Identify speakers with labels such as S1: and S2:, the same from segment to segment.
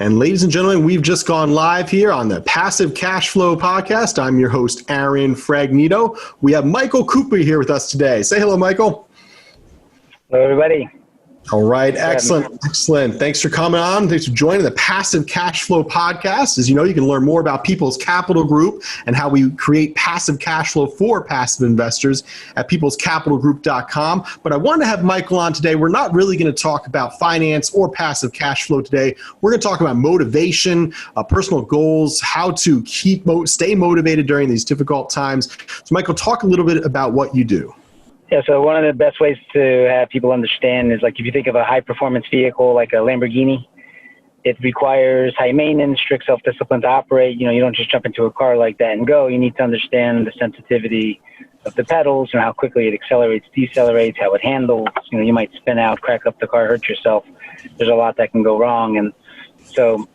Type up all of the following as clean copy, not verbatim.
S1: And ladies and gentlemen, we've just gone live here on the Passive Cash Flow Podcast. I'm your host, Aaron Fragnito. We have Michael Cooper here with us today. Say hello, Michael.
S2: Hello, everybody.
S1: All right. Excellent. Thanks for coming on. Thanks for joining the Passive Cash Flow Podcast. As you know, you can learn more about People's Capital Group and how we create passive cash flow for passive investors at peoplescapitalgroup.com. But I wanted to have Michael on today. We're not really going to talk about finance or passive cash flow today. We're going to talk about motivation, personal goals, how to stay motivated during these difficult times. So Michael, talk a little bit about what you do.
S2: Yeah, so one of the best ways to have people understand is, like, if you think of a high-performance vehicle like a Lamborghini, it requires high maintenance, strict self-discipline to operate. You don't just jump into a car like that and go. You need to understand the sensitivity of the pedals, how quickly it accelerates, decelerates, how it handles. You might spin out, crack up the car, hurt yourself. There's a lot that can go wrong. And so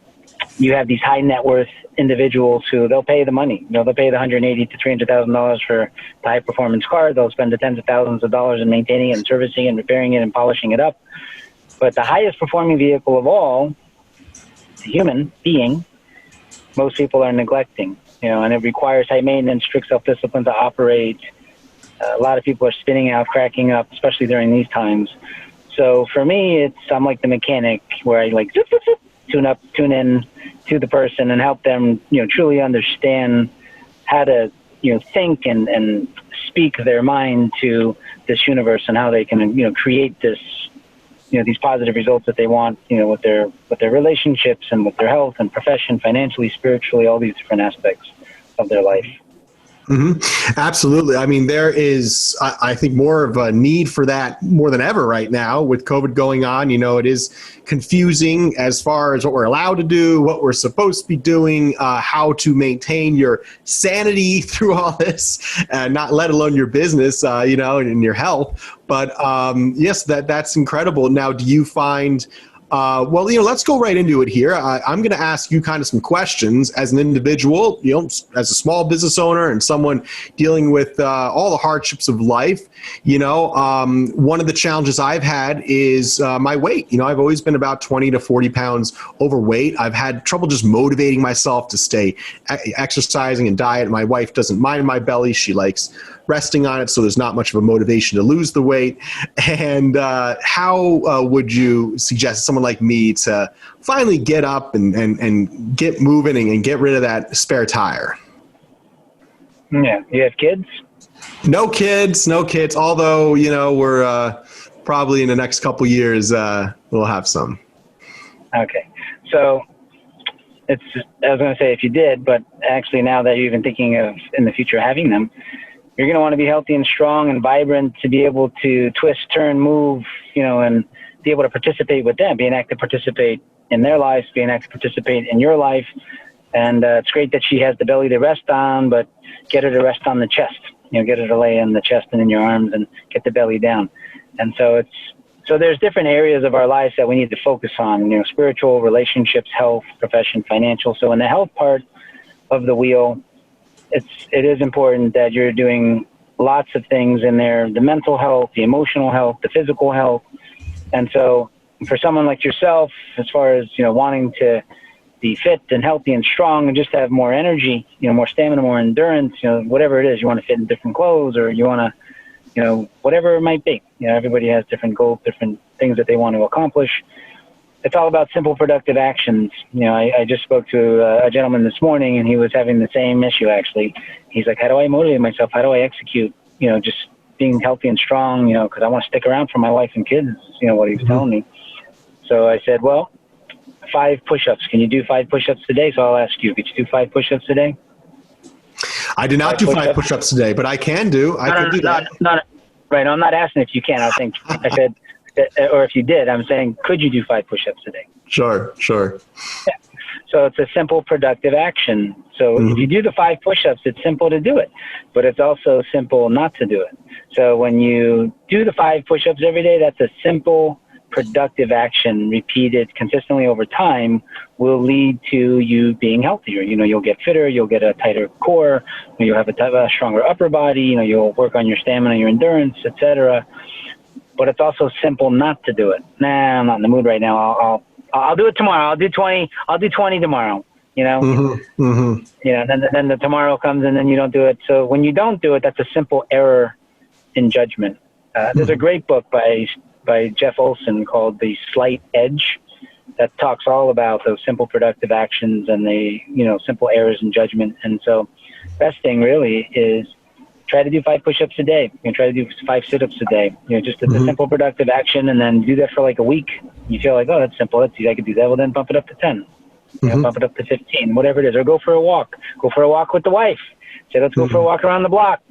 S2: you have these high net worth individuals who they'll pay the money. They'll pay the $180,000 to $300,000 for the high performance car. They'll spend the tens of thousands of dollars in maintaining it and servicing it and repairing it and polishing it up. But the highest performing vehicle of all, the human being, most people are neglecting. And it requires high maintenance, strict self-discipline to operate. A lot of people are spinning out, cracking up, especially during these times. So for me, I'm like the mechanic, where I like zip, zip, zip, tune in to the person and help them, truly understand how to, think and speak their mind to this universe, and how they can, create this, these positive results that they want, with their relationships and with their health and profession, financially, spiritually, all these different aspects of their life.
S1: Mm-hmm. Absolutely. I mean, there is, I think, more of a need for that more than ever right now with COVID going on. It is confusing as far as what we're allowed to do, what we're supposed to be doing, how to maintain your sanity through all this, not let alone your business, and your health. But yes, that's incredible. Now, do you find... let's go right into it here. I'm going to ask you kind of some questions as an individual, as a small business owner and someone dealing with all the hardships of life. One of the challenges I've had is my weight. I've always been about 20 to 40 pounds overweight. I've had trouble just motivating myself to stay exercising and diet. My wife doesn't mind my belly. She likes resting on it, so there's not much of a motivation to lose the weight. And how would you suggest someone like me to finally get up and get moving and get rid of that spare tire?
S2: Yeah. You have kids?
S1: No kids. Although, we're probably in the next couple years, we'll have some. Okay.
S2: So I was going to say if you did, but actually now that you're even thinking of in the future having them, you're going to want to be healthy and strong and vibrant to be able to twist, turn, move, and be able to participate with them, be an active participate in their lives, be an active participate in your life. And it's great that she has the belly to rest on, but get her to rest on the chest. Get her to lay in the chest and in your arms and get the belly down. And so there's different areas of our lives that we need to focus on, spiritual, relationships, health, profession, financial. So in the health part of the wheel, it is important that you're doing lots of things in there, the mental health, the emotional health, the physical health. And so for someone like yourself, as far as, wanting to be fit and healthy and strong and just have more energy, more stamina, more endurance, whatever it is, you want to fit in different clothes, or you want to, whatever it might be. Everybody has different goals, different things that they want to accomplish. It's all about simple, productive actions. I just spoke to a gentleman this morning, and he was having the same issue, actually. He's like, how do I motivate myself? How do I execute, just being healthy and strong, because I want to stick around for my wife and kids, what he was telling me. So I said, well, 5 push-ups. Can you do 5 push-ups today? So I'll ask you, could you do 5 push-ups today?
S1: I did not do 5 push-ups today, but I can do. I can do that.
S2: Right. No, I'm not asking if you can. I said, or if you did, I'm saying, could you do 5 push-ups today?
S1: Sure.
S2: Yeah. So it's a simple, productive action. So if you do the 5 push-ups, it's simple to do it, but it's also simple not to do it. So when you do the 5 push-ups every day, that's a simple, productive action repeated consistently over time will lead to you being healthier. You'll get fitter, you'll get a tighter core, you'll have a stronger upper body, you'll work on your stamina, your endurance, etc. But it's also simple not to do it. Nah, I'm not in the mood right now. I'll do it tomorrow. I'll do 20. I'll do 20 tomorrow. You know, then the tomorrow comes and then you don't do it. So when you don't do it, that's a simple error in judgment. There's a great book by Jeff Olson called The Slight Edge that talks all about those simple productive actions and the, simple errors in judgment. And so best thing really is try to do 5 push-ups a day. Try to do 5 sit-ups a day. Just a simple productive action, and then do that for like a week. You feel like, oh, that's simple. That's easy. I could do that. Well, then bump it up to 10. Bump it up to 15, whatever it is. Or go for a walk. Go for a walk with the wife. Say, let's go for a walk around the block.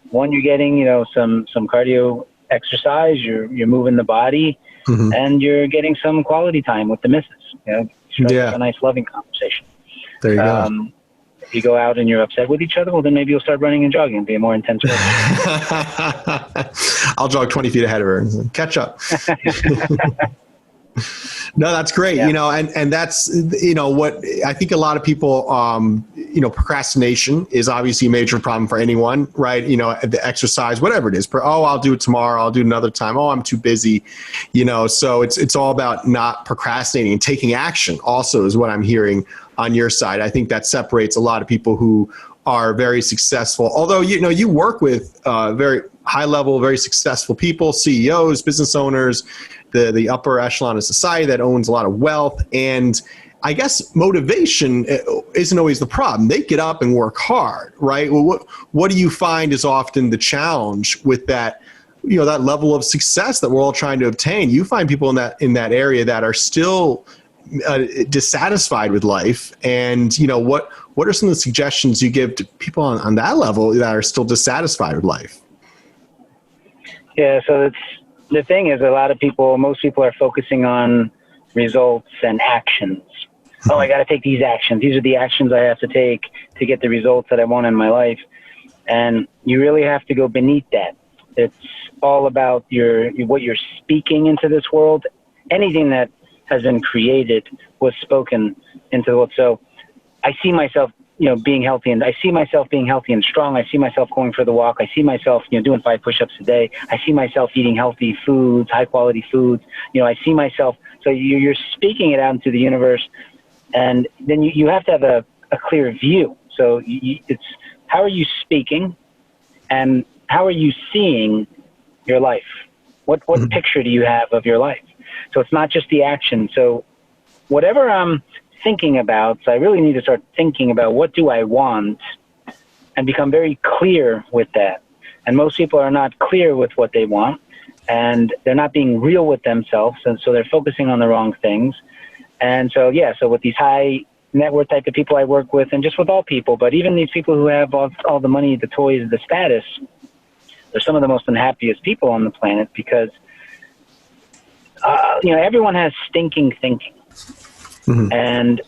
S2: One, you're getting, some cardio exercise. You're moving the body, and you're getting some quality time with the missus. Strike up a nice, loving conversation.
S1: There you go.
S2: If you go out and you're upset with each other, well, then maybe you'll start running and jogging and be a more intense person.
S1: I'll jog 20 feet ahead of her and catch up. No, that's great.
S2: Yeah.
S1: And that's, what I think a lot of people, procrastination is obviously a major problem for anyone, right? The exercise, whatever it is, I'll do it tomorrow. I'll do it another time. Oh, I'm too busy, so it's all about not procrastinating and taking action also is what I'm hearing on your side. I think that separates a lot of people who are very successful. Although, you work with very high level, very successful people, CEOs, business owners, the upper echelon of society that owns a lot of wealth. And I guess motivation isn't always the problem. They get up and work hard, right? Well, what do you find is often the challenge with that, that level of success that we're all trying to obtain? You find people in that area that are still dissatisfied with life. And, what are some of the suggestions you give to people on that level that are still dissatisfied with life?
S2: Yeah. So the thing is, most people are focusing on results and actions. Oh, I got to take these actions. These are the actions I have to take to get the results that I want in my life. And you really have to go beneath that. It's all about what you're speaking into this world. Anything that has been created was spoken into the world. So I see myself, being healthy, and I see myself being healthy and strong. I see myself going for the walk. I see myself, doing 5 push-ups a day. I see myself eating healthy foods, high quality foods. I see myself. So you're speaking it out into the universe, and then you have to have a clear view. So it's how are you speaking, and how are you seeing your life? What picture do you have of your life? So it's not just the action. So whatever I'm thinking about, so I really need to start thinking about what do I want and become very clear with that. And most people are not clear with what they want, and they're not being real with themselves. And so they're focusing on the wrong things. And so, so with these high net worth type of people I work with, and just with all people, but even these people who have all the money, the toys, the status, they're some of the most unhappiest people on the planet because everyone has stinking thinking. And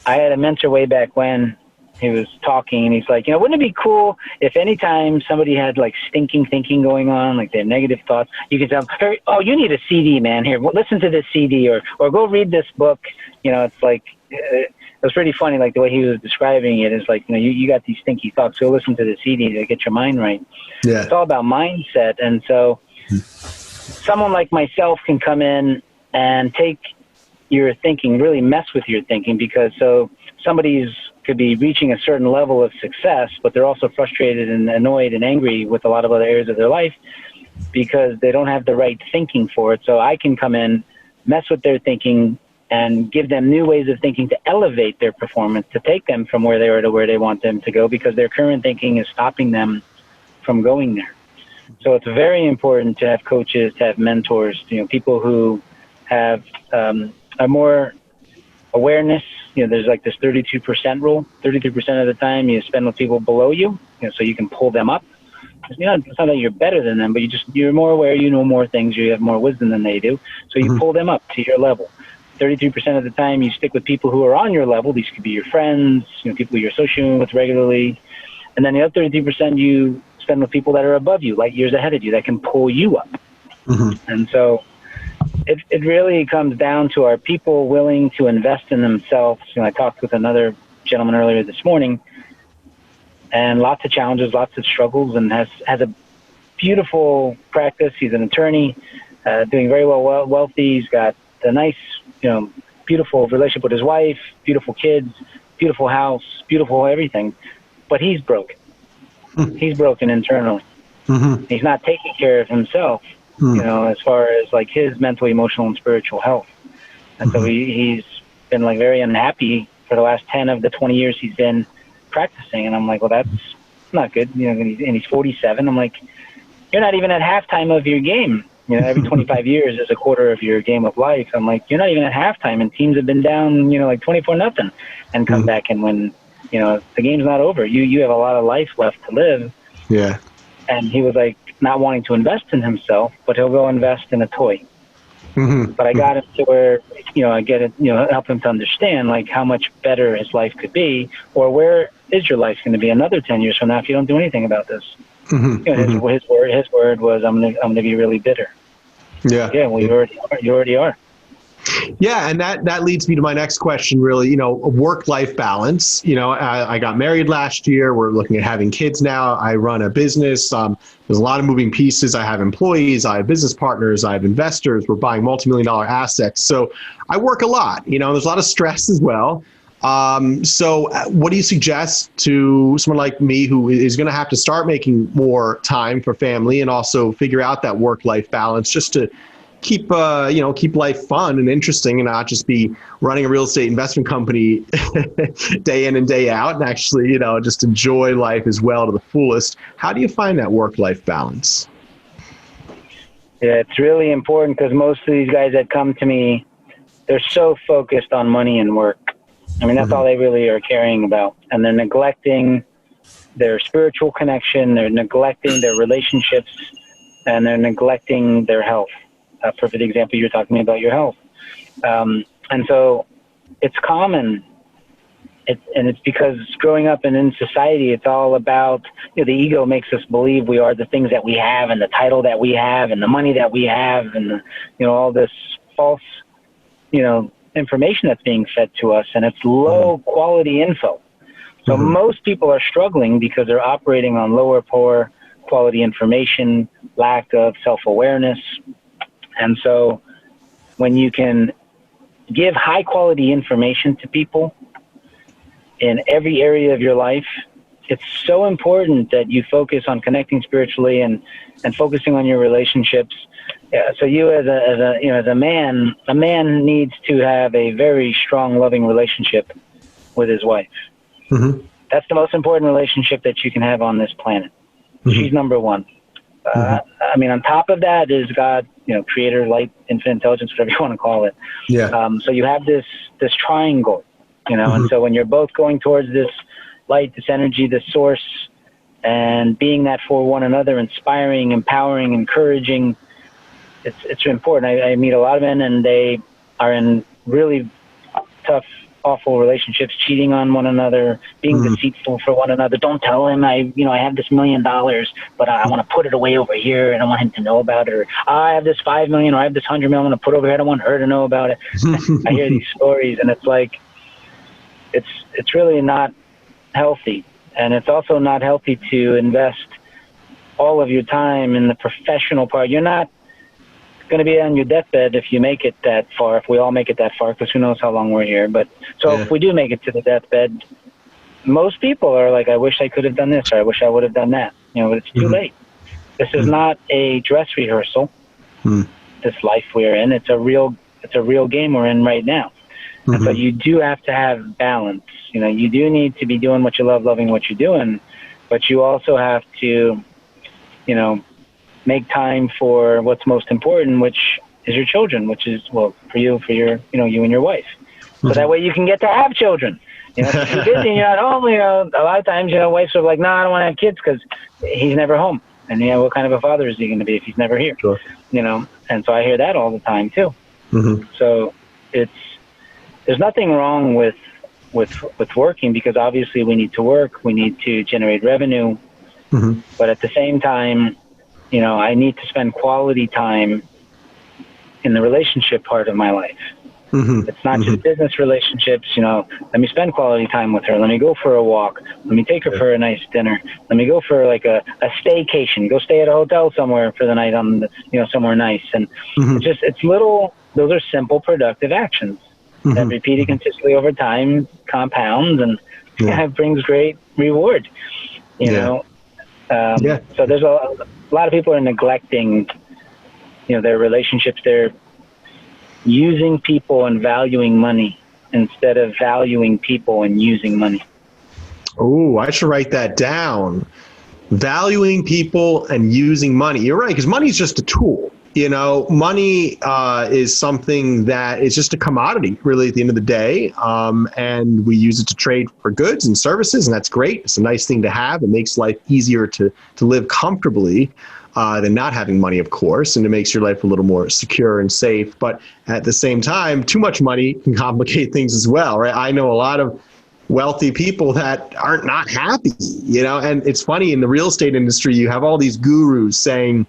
S2: I had a mentor way back when he was talking, and he's like, wouldn't it be cool if anytime somebody had like stinking thinking going on, like they have negative thoughts, you could tell them, hey, oh, you need a CD, man. Here, listen to this CD, or go read this book. It's like, it was pretty funny, like the way he was describing it is like, you got these stinky thoughts, so listen to the CD to get your mind right. Yeah. It's all about mindset. And so someone like myself can come in and take your thinking, really mess with your thinking, because so somebody's could be reaching a certain level of success, but they're also frustrated and annoyed and angry with a lot of other areas of their life because they don't have the right thinking for it. So I can come in, mess with their thinking, and give them new ways of thinking to elevate their performance, to take them from where they are to where they want them to go, because their current thinking is stopping them from going there. So it's very important to have coaches, to have mentors, people who have a more awareness. There's like this 32% rule. 33% of the time you spend with people below you, so you can pull them up. It's not that you're better than them, but you're more aware, you know more things, you have more wisdom than they do. So you pull them up to your level. 33% of the time you stick with people who are on your level. These could be your friends, people you're associating with regularly. And then the other 33% you spend with people that are above you, like years ahead of you, that can pull you up. And so it really comes down to, are people willing to invest in themselves? I talked with another gentleman earlier this morning, and lots of challenges, lots of struggles, and has a beautiful practice. He's an attorney, doing very well, wealthy. He's got a nice, beautiful relationship with his wife, beautiful kids, beautiful house, beautiful everything. But he's broken. He's broken internally. He's not taking care of himself, as far as like his mental, emotional, and spiritual health. And so he's been like very unhappy for the last 10 of the 20 years he's been practicing. And I'm like, well, that's not good. And he's 47. I'm like, you're not even at halftime of your game. Every 25 years is a quarter of your game of life. I'm like, you're not even at halftime, and teams have been down, like 24-0 and come back and win. The game's not over. You have a lot of life left to live.
S1: Yeah.
S2: And he was like not wanting to invest in himself, but he'll go invest in a toy. But I got him to where, I get it, help him to understand like how much better his life could be, or where is your life going to be another 10 years from now if you don't do anything about this. His word was, I'm gonna be really bitter.
S1: Yeah.
S2: Yeah. Well, you already are.
S1: Yeah, and that leads me to my next question, really, a work-life balance. I got married last year. We're looking at having kids now. I run a business. There's a lot of moving pieces. I have employees. I have business partners. I have investors. We're buying multi-million-dollar assets. So I work a lot. There's a lot of stress as well. So what do you suggest to someone like me who is going to have to start making more time for family and also figure out that work-life balance just to keep life fun and interesting and not just be running a real estate investment company day in and day out, and actually, just enjoy life as well to the fullest? How do you find that work-life balance?
S2: Yeah, it's really important because most of these guys that come to me, they're so focused on money and work. I mean, that's all they really are caring about. And they're neglecting their spiritual connection, they're neglecting their relationships, and they're neglecting their health. Perfect example, you're talking about your health. And so it's common. And it's because growing up and in society, it's all about, the ego makes us believe we are the things that we have and the title that we have and the money that we have and, all this false, information that's being fed to us, and it's low quality info. So most people are struggling because they're operating on lower, poor quality information, lack of self-awareness. And so when you can give high quality information to people in every area of your life, it's so important that you focus on connecting spiritually and focusing on your relationships. So you as a man needs to have a very strong, loving relationship with his wife. That's the most important relationship that you can have on this planet. She's number one. I mean, on top of that is God, creator, light, infinite intelligence, whatever you want to call it. Yeah. So you have this triangle, and so when you're both going towards this light, this energy, this source, and being that for one another, inspiring, empowering, encouraging, it's important. I meet a lot of men, and they are in really tough, awful relationships, cheating on one another, being deceitful for one another. Don't tell him I have this $1 million, but I want to put it away over here, and I want him to know about it. Or I have this 5 million, or I have this 100 million, I'm going to put over here. I don't want her to know about it. I hear these stories, and it's like, it's really not healthy. And it's also not healthy to invest all of your time in the professional part. You're not going to be on your deathbed if you make it that far, if we all make it that far, because who knows how long we're here. But so if we do make it to the deathbed, most people are like, I wish I could have done this, or I wish I would have done that. But it's too late. This is not a dress rehearsal. This life we're in, it's a real game we're in right now. And so you do have to have balance. You do need to be doing what you love, loving what you're doing, but you also have to, make time for what's most important, which is your children, which is, well, for you you and your wife. So that way you can get to have children. If you're busy and you're at home, a lot of times, wives are like, no, I don't want to have kids because he's never home. And, what kind of a father is he going to be if he's never here? Sure. And so I hear that all the time too. So there's nothing wrong with working, because obviously we need to work, we need to generate revenue, but at the same time, I need to spend quality time in the relationship part of my life. It's not just business relationships, let me spend quality time with her. Let me go for a walk. Let me take her for a nice dinner. Let me go for like a staycation, go stay at a hotel somewhere for the night on somewhere nice. And it's little those are simple, productive actions that repeated consistently over time compounds and brings great reward, you know? So there's a lot of people are neglecting, their relationships. They're using people and valuing money instead of valuing people and using money.
S1: Oh, I should write that down. Valuing people and using money. You're right, because money is just a tool. Money is something that is just a commodity, really, at the end of the day. And we use it to trade for goods and services, and that's great. It's a nice thing to have. It makes life easier to live comfortably than not having money, of course, and it makes your life a little more secure and safe. But at the same time, too much money can complicate things as well, right? I know a lot of wealthy people that aren't not happy, and it's funny, in the real estate industry, you have all these gurus saying,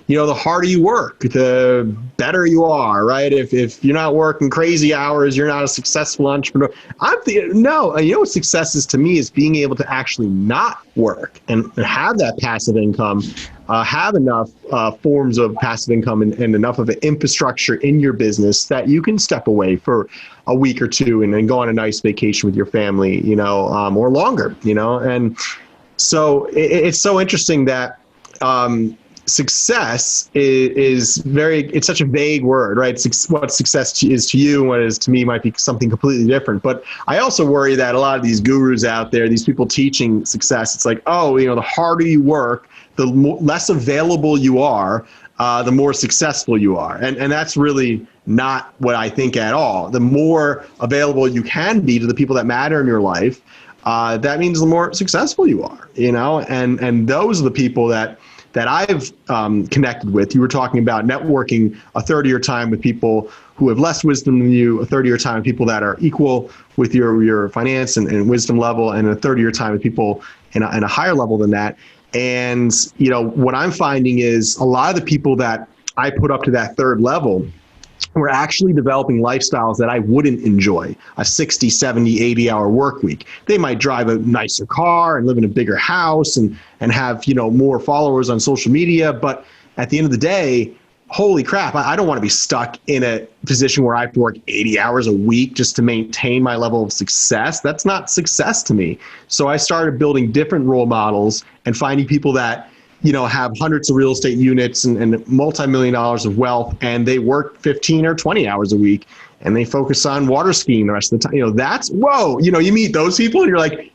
S1: the harder you work, the better you are, right? If you're not working crazy hours, you're not a successful entrepreneur. No, what success is to me is being able to actually not work and have that passive income, have enough forms of passive income and enough of an infrastructure in your business that you can step away for a week or two and then go on a nice vacation with your family, or longer, And so it's so interesting that success it's such a vague word, right? What success is to you and what is to me might be something completely different. But I also worry that a lot of these gurus out there, these people teaching success, it's like, the harder you work, the less available you are, the more successful you are. And that's really not what I think at all. The more available you can be to the people that matter in your life, that means the more successful you are, and those are the people that I've connected with. You were talking about networking a third of your time with people who have less wisdom than you, a third of your time with people that are equal with your finance and wisdom level, and a third of your time with people in a higher level than that. And, what I'm finding is a lot of the people that I put up to that third level were actually developing lifestyles that I wouldn't enjoy, a 60, 70, 80-hour work week. They might drive a nicer car and live in a bigger house and have, more followers on social media. But at the end of the day, holy crap, I don't want to be stuck in a position where I have to work 80 hours a week just to maintain my level of success. That's not success to me. So I started building different role models and finding people that have hundreds of real estate units and multi-million dollars of wealth, and they work 15 or 20 hours a week, and they focus on water skiing the rest of the time. That's, whoa, you meet those people and you're like,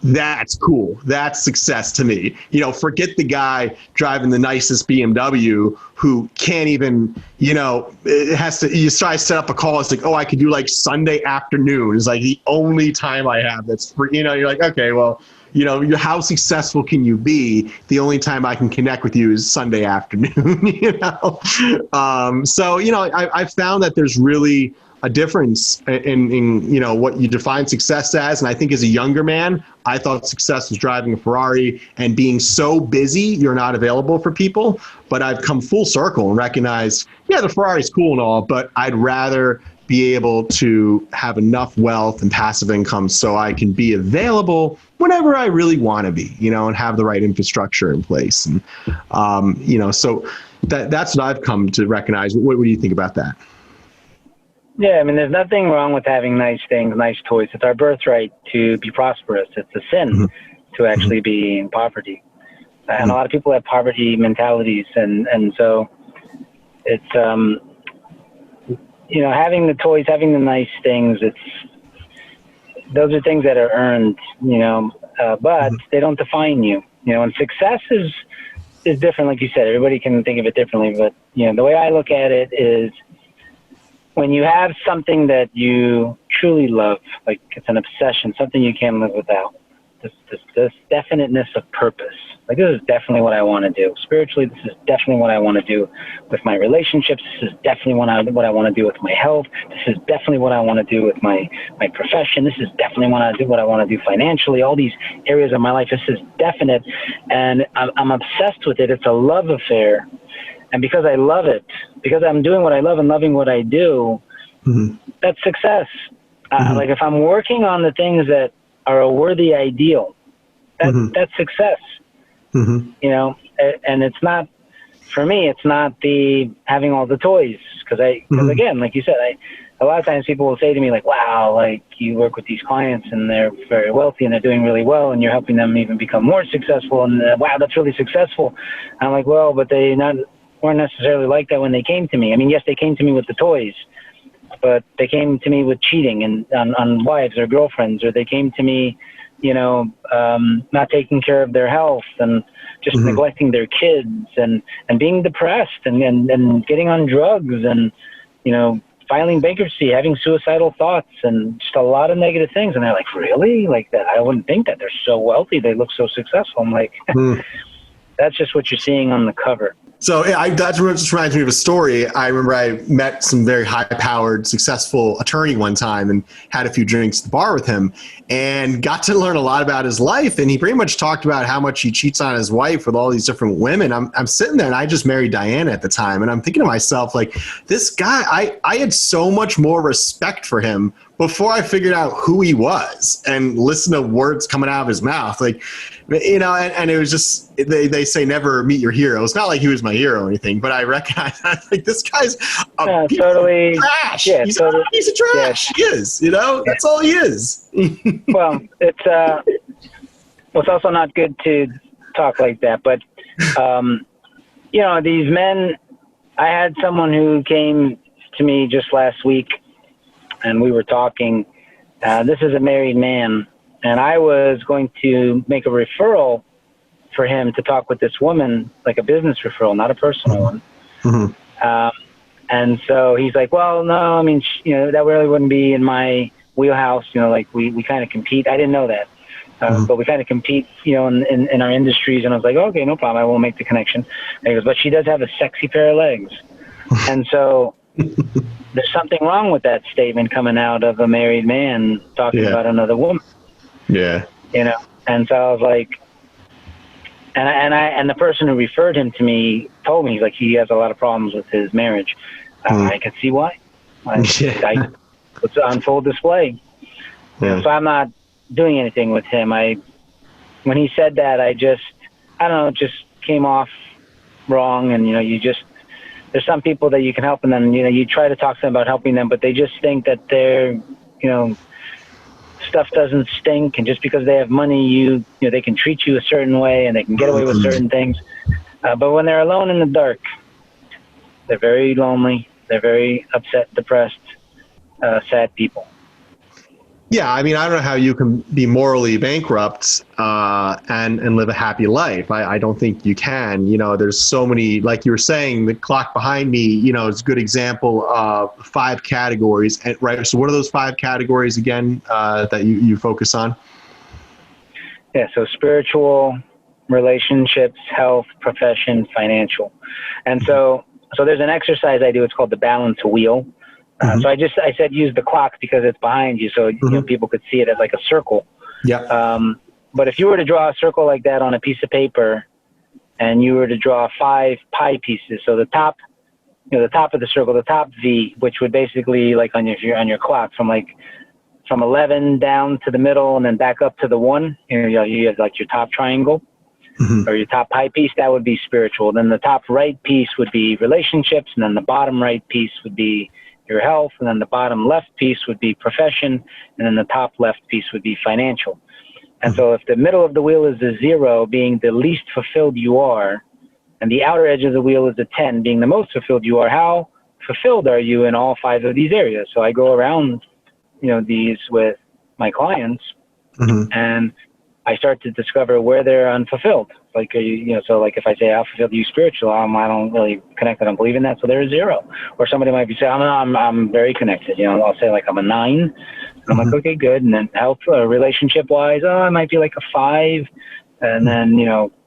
S1: that's cool. That's success to me. Forget the guy driving the nicest BMW who can't even, it has to, you try to set up a call. It's like, I could do like Sunday afternoon. It's like the only time I have that's free. You're like, okay, well, how successful can you be? The only time I can connect with you is Sunday afternoon, So, I've found that there's really a difference in what you define success as. And I think as a younger man, I thought success was driving a Ferrari and being so busy, you're not available for people. But I've come full circle and recognized, the Ferrari's cool and all, but I'd rather be able to have enough wealth and passive income so I can be available whenever I really want to be, and have the right infrastructure in place. And, so that's what I've come to recognize. What do you think about that?
S2: Yeah, there's nothing wrong with having nice things, nice toys. It's our birthright to be prosperous. It's a sin to actually be in poverty. And a lot of people have poverty mentalities. And so it's, having the toys, having the nice things, those are things that are earned, but they don't define you, and success is different. Like you said, everybody can think of it differently, but, the way I look at it is when you have something that you truly love, like it's an obsession, something you can't live without, this definiteness of purpose. Like, this is definitely what I want to do. Spiritually, this is definitely what I want to do with my relationships. This is definitely what I want to do with my health. This is definitely what I want to do with my profession. This is definitely what I want to do financially. All these areas of my life, this is definite. And I'm obsessed with it. It's a love affair. And because I love it, because I'm doing what I love and loving what I do, that's success. Like, if I'm working on the things that are a worthy ideal, that's success. And it's not for me, it's not the having all the toys. Because again, like you said, a lot of times people will say to me like, wow, like you work with these clients and they're very wealthy and they're doing really well and you're helping them even become more successful. And wow, that's really successful. And I'm like, well, but weren't necessarily like that when they came to me. I mean, yes, they came to me with the toys, but they came to me with cheating and on wives or girlfriends, or they came to me, not taking care of their health and just neglecting their kids and being depressed and getting on drugs and, filing bankruptcy, having suicidal thoughts and just a lot of negative things. And they're like, really? Like that? I wouldn't think that. They're so wealthy. They look so successful. I'm like, that's just what you're seeing on the cover.
S1: So that just reminds me of a story. I remember I met some very high-powered, successful attorney one time and had a few drinks at the bar with him and got to learn a lot about his life. And he pretty much talked about how much he cheats on his wife with all these different women. I'm sitting there, and I just married Diana at the time. And I'm thinking to myself, like, this guy, I had so much more respect for him before I figured out who he was and listened to words coming out of his mouth. Like, and it was just, they say never meet your hero. It's not like he was my hero or anything, but I recognize like this guy's a piece of trash. Yeah, he's a piece of trash. Yeah. He is, that's all he is.
S2: Well, it's also not good to talk like that, but, these men, I had someone who came to me just last week and we were talking. This is a married man, and I was going to make a referral for him to talk with this woman, like a business referral, not a personal one. And so he's like, well, no, I mean, that really wouldn't be in my wheelhouse. Like we kind of compete. I didn't know that. But we kind of compete, in our industries. And I was like, okay, no problem. I won't make the connection. And he goes, but she does have a sexy pair of legs. And so there's something wrong with that statement coming out of a married man talking about another woman. Yeah. And so I was like, and the person who referred him to me told me, he's like, he has a lot of problems with his marriage. I could see why. It's on full display. Yeah. So I'm not doing anything with him. When he said that, I don't know, it just came off wrong. And, there's some people that you can help, and then, you try to talk to them about helping them, but they just think that their, stuff doesn't stink. And just because they have money, they can treat you a certain way and they can get away with certain things. But when they're alone in the dark, they're very lonely. They're very upset, depressed, sad people.
S1: Yeah, I mean, I don't know how you can be morally bankrupt and live a happy life. I don't think you can. There's so many, like you were saying, the clock behind me, is a good example of 5 categories. Right. So what are those 5 categories again that you focus on?
S2: Yeah, so spiritual, relationships, health, profession, financial. And so there's an exercise I do. It's called the balance wheel. So I said use the clock because it's behind you, so people could see it as like a circle. Yeah. But if you were to draw a circle like that on a piece of paper, and you were to draw 5 pie pieces, so the top of the circle, the top V, which would basically like on your clock from 11 down to the middle and then back up to the 1. You have like your top triangle or your top pie piece. That would be spiritual. Then the top right piece would be relationships, and then the bottom right piece would be your health, and then the bottom left piece would be profession, and then the top left piece would be financial. And so if the middle of the wheel is a 0, being the least fulfilled you are, and the outer edge of the wheel is a 10, being the most fulfilled you are, how fulfilled are you in all 5 of these areas? So I go around, these with my clients, and I start to discover where they're unfulfilled. Like, so like if I say, how fulfilled are you spiritual? I don't really connect. I don't believe in that. So they're a 0. Or somebody might be saying, I'm very connected. I'll say like I'm a 9. And I'm like, okay, good. And then health, relationship wise, I might be like a 5. And then,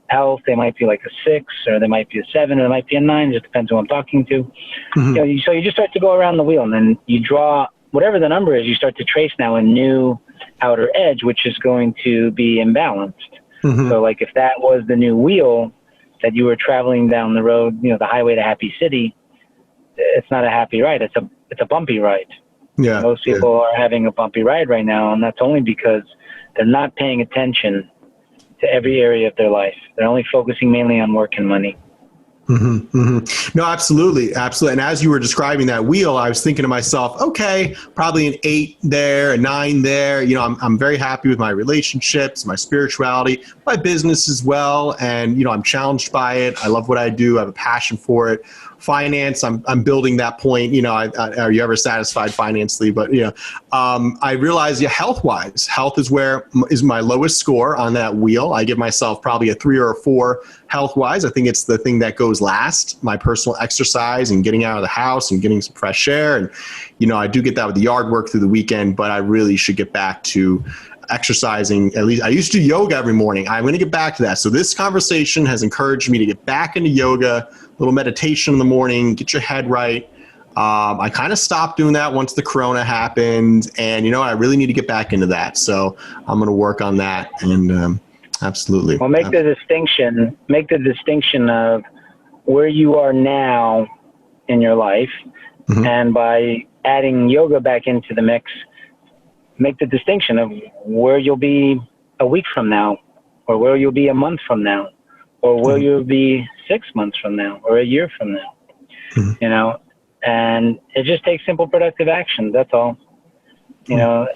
S2: health, they might be like a 6, or they might be a 7, or they might be a 9. It just depends who I'm talking to. So you just start to go around the wheel, and then you draw whatever the number is. You start to trace now a new outer edge, which is going to be imbalanced. So like if that was the new wheel that you were traveling down the road, the highway to happy city, it's not a happy ride. It's a bumpy ride. Yeah. Most people are having a bumpy ride right now, and that's only because they're not paying attention to every area of their life. They're only focusing mainly on work and money.
S1: No, absolutely. Absolutely. And as you were describing that wheel, I was thinking to myself, okay, probably an 8 there, a 9 there. I'm very happy with my relationships, my spirituality, my business as well. And, I'm challenged by it. I love what I do. I have a passion for it. Finance, I'm building that point. Are you ever satisfied financially? But, I realize, health-wise, health is my lowest score on that wheel. I give myself probably a 3 or a 4 health-wise. I think it's the thing that goes last, my personal exercise and getting out of the house and getting some fresh air. And, I do get that with the yard work through the weekend, but I really should get back to exercising. At least I used to do yoga every morning. I'm going to get back to that. So this conversation has encouraged me to get back into yoga, a little meditation in the morning, get your head right. I kind of stopped doing that once the corona happened, and I really need to get back into that. So I'm going to work on that. And absolutely.
S2: Well, make the distinction of where you are now in your life, and by adding yoga back into the mix, make the distinction of where you'll be a week from now, or where you'll be a month from now, or where you'll be 6 months from now, or a year from now. And it just takes simple, productive action. That's all. A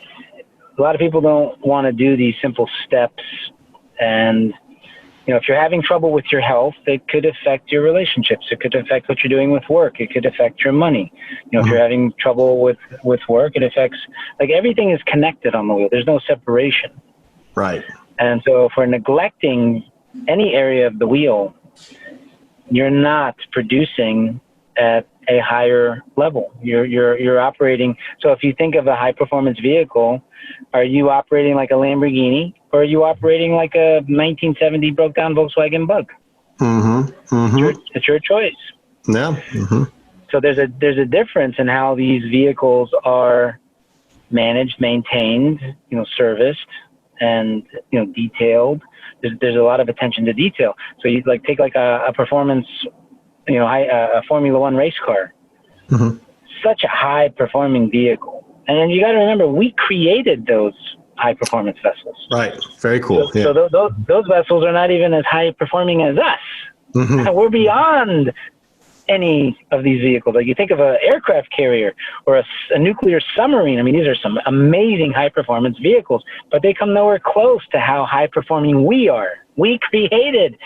S2: lot of people don't want to do these simple steps. And, if you're having trouble with your health, it could affect your relationships. It could affect what you're doing with work. It could affect your money. If you're having trouble with work, it affects, everything is connected on the wheel. There's no separation.
S1: Right.
S2: And so if we're neglecting any area of the wheel, you're not producing at a higher level. You're operating. So if you think of a high performance vehicle, are you operating like a Lamborghini, or are you operating like a 1970 broke down Volkswagen Bug? It's your choice.
S1: Yeah.
S2: So there's a difference in how these vehicles are managed, maintained, serviced, and detailed. There's a lot of attention to detail. So you take a performance, a Formula One race car, such a high performing vehicle. And you got to remember, we created those high performance vessels.
S1: Right. Very cool.
S2: So those vessels are not even as high performing as us. We're beyond any of these vehicles. Like you think of an aircraft carrier or a nuclear submarine. I mean, these are some amazing high performance vehicles, but they come nowhere close to how high performing we are. We created.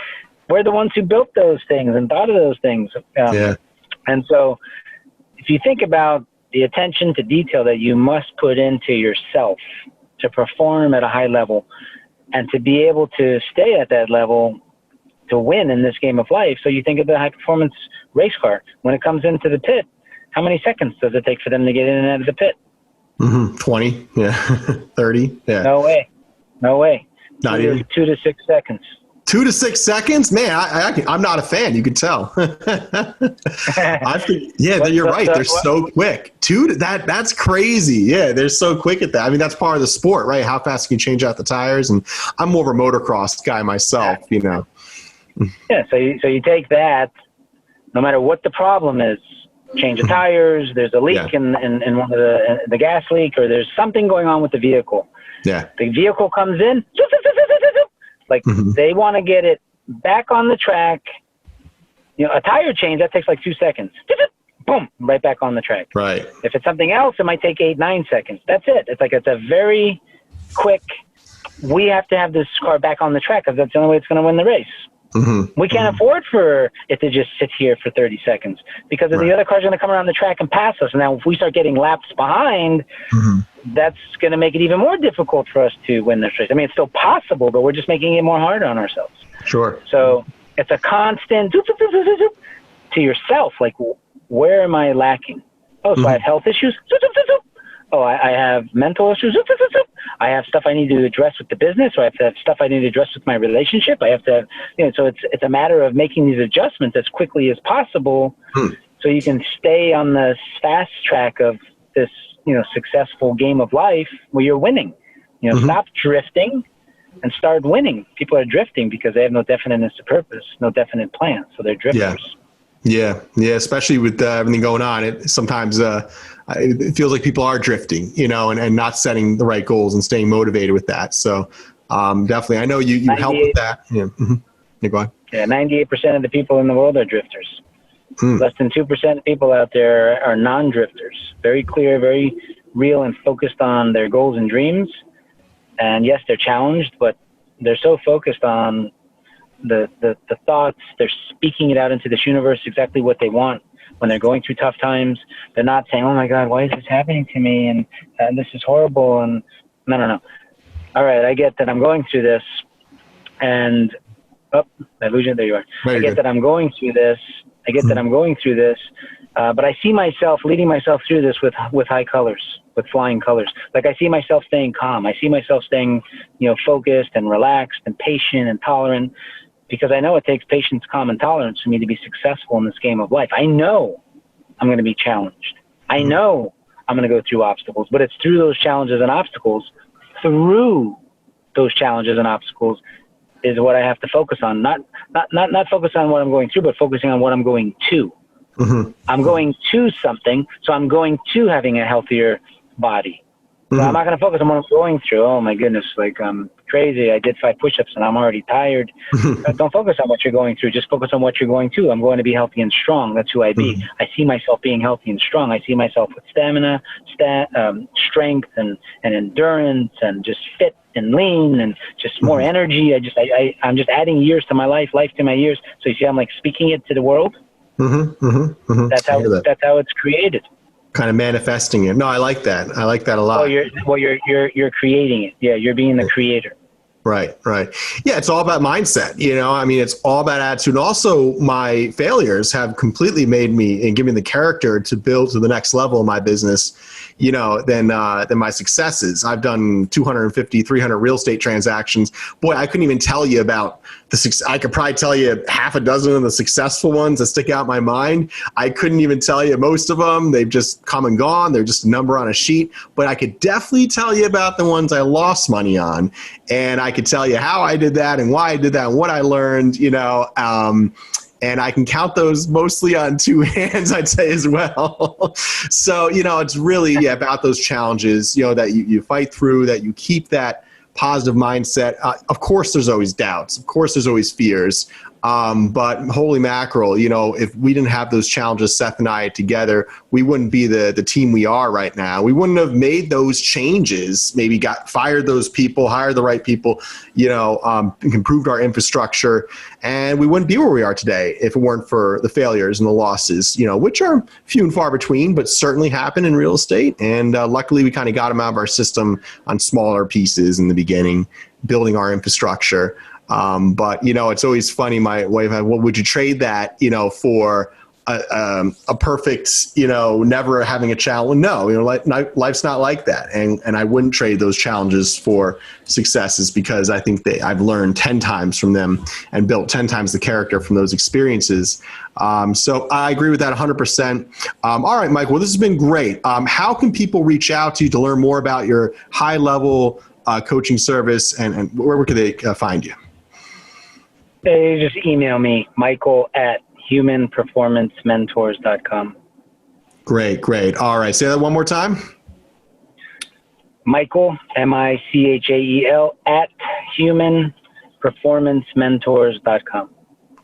S2: We're the ones who built those things and thought of those things. And so if you think about the attention to detail that you must put into yourself to perform at a high level and to be able to stay at that level to win in this game of life. So you think of the high performance race car. When it comes into the pit, how many seconds does it take for them to get in and out of the pit?
S1: 20. Yeah. 30. Yeah.
S2: No way.
S1: Not even
S2: 2 to 6 seconds.
S1: 2 to 6 seconds, man. I'm not a fan. You can tell. You're right. They're so quick. That's crazy. Yeah, they're so quick at that. I mean, that's part of the sport, right? How fast can you change out the tires? And I'm more of a motocross guy myself. Yeah.
S2: So you take that. No matter what the problem is, change the tires. There's a leak in one of the gas leak, or there's something going on with the vehicle.
S1: Yeah.
S2: The vehicle comes in. They want to get it back on the track. A tire change, that takes 2 seconds. Boom, right back on the track.
S1: Right.
S2: If it's something else, it might take 8-9 seconds. That's it. It's a very quick, we have to have this car back on the track because that's the only way it's going to win the race. We can't afford for it to just sit here for 30 seconds because the other car's going to come around the track and pass us. Now, if we start getting laps behind, that's going to make it even more difficult for us to win this race. I mean, it's still possible, but we're just making it more hard on ourselves.
S1: Sure.
S2: So it's a constant to yourself. Where am I lacking? Oh, so I have health issues. Oh, I have mental issues. I have stuff I need to address with the business, or I have to have stuff I need to address with my relationship. I have to have, so it's a matter of making these adjustments as quickly as possible so you can stay on the fast track of this, successful game of life where you're winning. Stop drifting and start winning. People are drifting because they have no definiteness to purpose, no definite plan. So they're drifters.
S1: Yeah. Especially with everything going on, it sometimes it feels like people are drifting, and not setting the right goals and staying motivated with that. So definitely, I know you help with that. Yeah. Yeah, go on.
S2: Yeah, 98% of the people in the world are drifters. Less than 2% of people out there are non-drifters. Very clear, very real, and focused on their goals and dreams. And yes, they're challenged, but they're so focused on the thoughts. They're speaking it out into this universe, exactly what they want. When they're going through tough times, they're not saying, "Oh my God, why is this happening to me?" And this is horrible. And no. All right, I get that I'm going through this, and illusion. There you are. I get that I'm going through this. But I see myself leading myself through this with high colors, with flying colors. Like I see myself staying calm. I see myself staying, focused and relaxed and patient and tolerant, because I know it takes patience, calm, and tolerance for me to be successful in this game of life. I know I'm going to be challenged. I know I'm going to go through obstacles, but it's through those challenges and obstacles, is what I have to focus on. Not focus on what I'm going through, but focusing on what I'm going to. Mm-hmm. I'm going to something, so I'm going to having a healthier body. So I'm not going to focus on what I'm going through. Oh my goodness, like I'm crazy. I did 5 push-ups and I'm already tired. Don't focus on what you're going through. Just focus on what you're going to. I'm going to be healthy and strong. That's who I be. I see myself being healthy and strong. I see myself with stamina, strength, and endurance, and just fit and lean, and just more energy. I'm just adding years to my life to my years. So you see, I'm like speaking it to the world. That's how it's created.
S1: Kind of manifesting it. No, I like that. I like that a lot.
S2: You're creating it. Yeah, you're being the creator.
S1: Right. Yeah, it's all about mindset. It's all about attitude. And also, my failures have completely made me and given me the character to build to the next level in my business, than my successes. I've done 250, 300 real estate transactions. Boy, I couldn't even tell you about I could probably tell you half a dozen of the successful ones that stick out in my mind. I couldn't even tell you most of them. They've just come and gone. They're just a number on a sheet. But I could definitely tell you about the ones I lost money on. And I could tell you how I did that and why I did that and what I learned, and I can count those mostly on 2 hands, I'd say, as well. So, it's really about those challenges, that you fight through, that you keep that positive mindset. Of course, there's always doubts. Of course, there's always fears. But holy mackerel, if we didn't have those challenges, Seth and I together, we wouldn't be the team we are right now. We wouldn't have made those changes, maybe fired those people, hired the right people, improved our infrastructure, and we wouldn't be where we are today if it weren't for the failures and the losses, which are few and far between, but certainly happen in real estate. And luckily, we kind of got them out of our system on smaller pieces in the beginning, building our infrastructure. But it's always funny. My wife, what would you trade that, for a perfect, never having a challenge? No, life's not like that. And I wouldn't trade those challenges for successes, because I think I've learned 10 times from them and built 10 times the character from those experiences. So I agree with that 100%. All right, Mike, well, this has been great. How can people reach out to you to learn more about your high level coaching service, and where can they find you?
S2: They just email me, michael@humanperformancementors.com.
S1: Great. All right. Say that one more time.
S2: Michael, Michael, @humanperformancementors.com.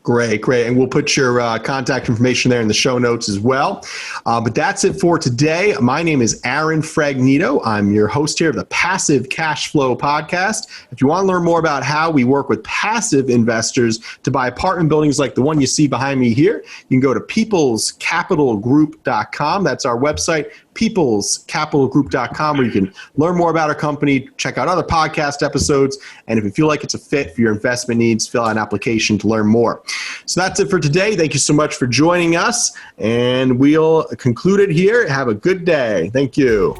S1: Great. And we'll put your contact information there in the show notes as well. But that's it for today. My name is Aaron Fragnito. I'm your host here of the Passive Cash Flow Podcast. If you want to learn more about how we work with passive investors to buy apartment buildings like the one you see behind me here, you can go to peoplescapitalgroup.com. That's our website, peoplescapitalgroup.com, where you can learn more about our company, check out other podcast episodes, and if you feel like it's a fit for your investment needs, fill out an application to learn more. So that's it for today. Thank you so much for joining us, and we'll conclude it here. Have a good day. Thank you.